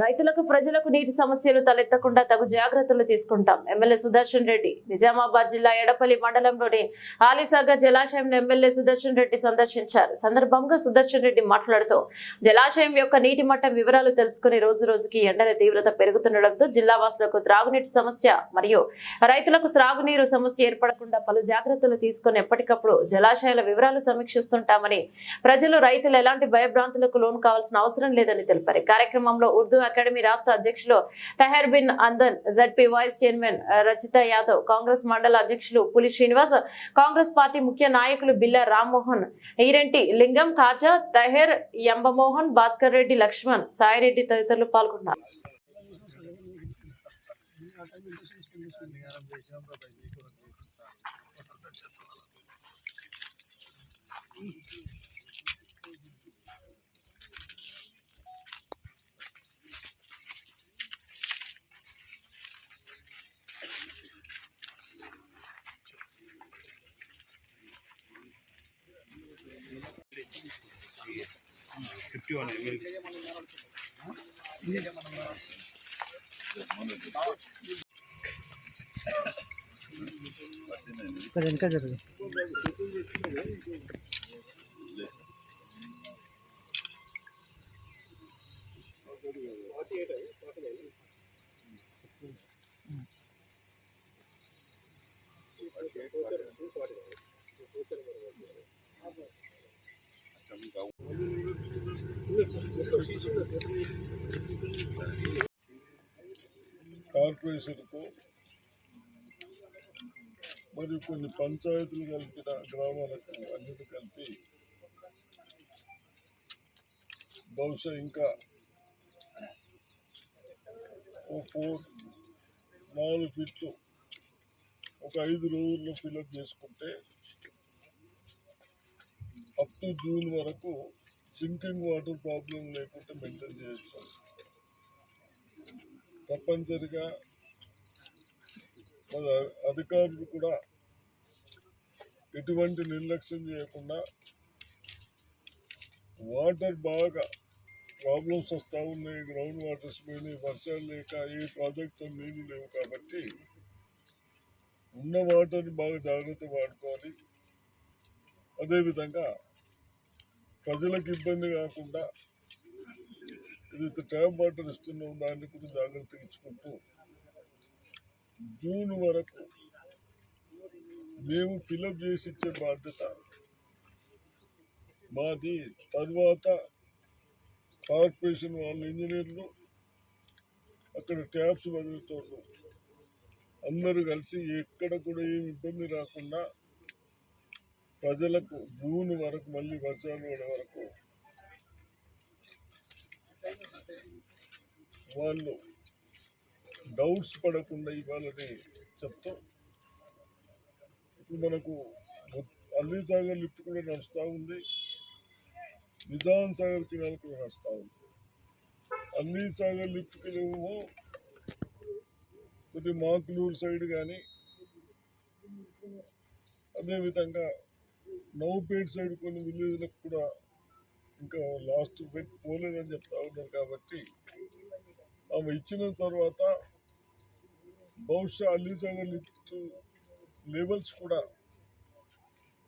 రైతులకు ప్రజలకు నీటి సమస్యలు తలెత్తకుండా తగు జాగ్రత్తలు తీసుకుంటాం. ఎమ్మెల్యే సుదర్శన్ రెడ్డి నిజామాబాద్ జిల్లా ఎడపల్లి మండలంలోని ఆలీసాగర్ జలాశయంలో ఎమ్మెల్యే సుదర్శన్ రెడ్డి సందర్శించారు. సందర్భంగా సుదర్శన్ రెడ్డి మాట్లాడుతూ జలాశయం యొక్క నీటి మట్టం వివరాలు తెలుసుకుని రోజు రోజుకి ఎండల తీవ్రత పెరుగుతుండటంతో జిల్లా వాసులకు త్రాగునీటి సమస్య మరియు రైతులకు త్రాగునీరు సమస్య ఏర్పడకుండా పలు జాగ్రత్తలు తీసుకుని ఎప్పటికప్పుడు జలాశయాల వివరాలు సమీక్షిస్తుంటామని, ప్రజలు రైతులు ఎలాంటి భయభ్రాంతులకు లోను కావాల్సిన అవసరం లేదని తెలిపారు. కార్యక్రమంలో ఉర్దూ అకాడమీ రాష్ట్ర అధ్యక్షులు Tahir bin Hamdan, ZP vice chairman Rachita Yadav, Congress మండల అధ్యక్షులు పులి శ్రీనివాస్, కాంగ్రెస్ పార్టీ ముఖ్య నాయకులు బిల్లా రామ్మోహన్, ఈరెంటి లింగం, కాజా, తహర్, యంబమోహన్, భాస్కర్ రెడ్డి, లక్ష్మణ్, సాయిరెడ్డి తదితరులు పాల్గొన్నారు. ఇంకా జరుగు కార్పొరేషన్కు మరియు కొన్ని పంచాయతీలు కలిపిన గ్రామాలకు అన్నిటి కలిపి బహుశా ఇంకా 4 ఫీట్లు ఒక 5 రోజుల్లో ఫిలప్ చేసుకుంటే అప్ టు జూన్ వరకు డ్రింకింగ్ వాటర్ ప్రాబ్లం లేకుండా మెయింటైన్ చేయొచ్చు. తప్పనిసరిగా మన అధికారులు కూడా ఎటువంటి నిర్లక్ష్యం చేయకుండా వాటర్ బాగా ప్రాబ్లమ్స్ వస్తూ ఉన్నాయి, గ్రౌండ్ వాటర్స్ పోయినాయి, వర్షాలు లేక ఏ ప్రాజెక్టులో నీళ్ళు లేవు కాబట్టి ఉన్న వాటర్ని బాగా జాగ్రత్త వాడుకోవాలి. అదేవిధంగా ప్రజలకు ఇబ్బంది కాకుండా ఏదైతే ట్యాప్ వాటర్ ఇస్తున్నామో దాన్ని కూడా జాగ్రత్త ఇచ్చుకుంటూ జూన్ వరకు మేము ఫిలప్ చేసి ఇచ్చే బాధ్యత మాది. తర్వాత కార్పొరేషన్ వాళ్ళ ఇంజనీర్లు, అక్కడ ట్యాప్స్ వదులుతారు, అందరూ కలిసి ఎక్కడ కూడా ఏమి ఇబ్బంది రాకుండా ప్రజలకు జూన్ వరకు మళ్ళీ వర్షాలు పడే వరకు వాళ్ళు డౌట్స్ పడకుండా ఇవ్వాలని చెప్తాం. ఇప్పుడు మనకు అల్లీసాగర్ లిఫ్ట్ కూడా నడుస్తూ ఉంది, నిజాం సాగర్ కెనాల్ కూడా నడుస్తూ ఉంది. అల్లీసాగర్ లిఫ్ట్కి ఏమో కొద్ది మాకులూరు సైడ్ కానీ, అదేవిధంగా నౌపేట్ సైడ్ కొన్ని విలేజ్లకు కూడా ఇంకా లాస్ట్ పోలేదని చెప్తా ఉన్నారు. కాబట్టి ఆమె ఇచ్చిన తర్వాత బహుశా అల్లీసాగర్ లిఫ్ట్ లెవెల్స్ కూడా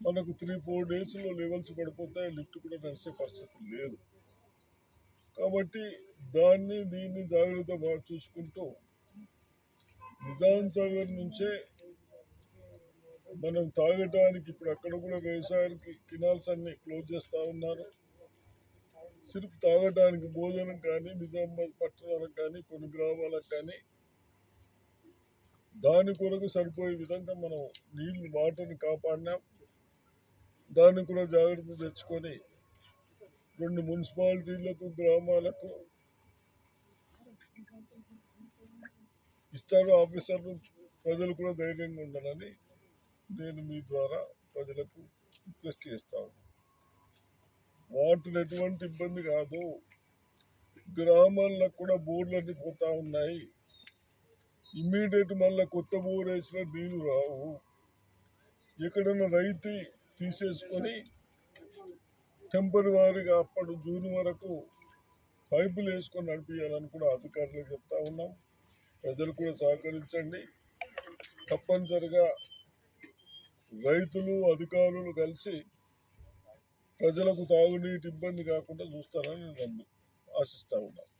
మనకు 3-4 డేస్లో లెవెల్స్ పడిపోతాయి, లిఫ్ట్ కూడా నడిచే పరిస్థితి లేదు. కాబట్టి దీన్ని జాగ్రత్తగా చూసుకుంటూ నిజాం సాగర్ నుంచే మనం తాగటానికి ఇప్పుడు అక్కడ కూడా వ్యవసాయానికి కెనాల్స్ అన్ని క్లోజ్ చేస్తూ ఉన్నారు. సిర్ఫ్ తాగటానికి భోజనం కానీ నిజామాబాద్ పట్టణాలకు కానీ కొన్ని గ్రామాలకు కానీ దాని కొరకు సరిపోయే విధంగా మనం నీళ్ళు వాటర్ని కాపాడినాం. దాన్ని కూడా జాగ్రత్త తెచ్చుకొని 2 మున్సిపాలిటీలకు గ్రామాలకు ఇస్తారు ఆఫీసర్లు. ప్రజలు కూడా ధైర్యంగా ఉండాలని నేను మీ ద్వారా ప్రజలకు రిక్వెస్ట్ చేస్తాను. వాటర్ ఎటువంటి ఇబ్బంది కాదు, గ్రామాల్లో కూడా బోర్లన్నీ పోతా ఉన్నాయి. ఇమ్మీడియట్ మళ్ళీ కొత్త బోర్ వేసినా నీళ్ళు రావు. ఎక్కడైనా రైతు తీసేసుకొని టెంపరీగా అప్పుడు జూన్ వరకు పైపులు వేసుకొని నడిపించాలని కూడా అధికారులకు చెప్తా ఉన్నాం. ప్రజలు కూడా సహకరించండి. తప్పనిసరిగా రైతులు అధికారులు కలిసి ప్రజలకు తాగునీటి ఇబ్బంది కాకుండా చూస్తారని నేను ఆశిస్తా ఉన్నాను.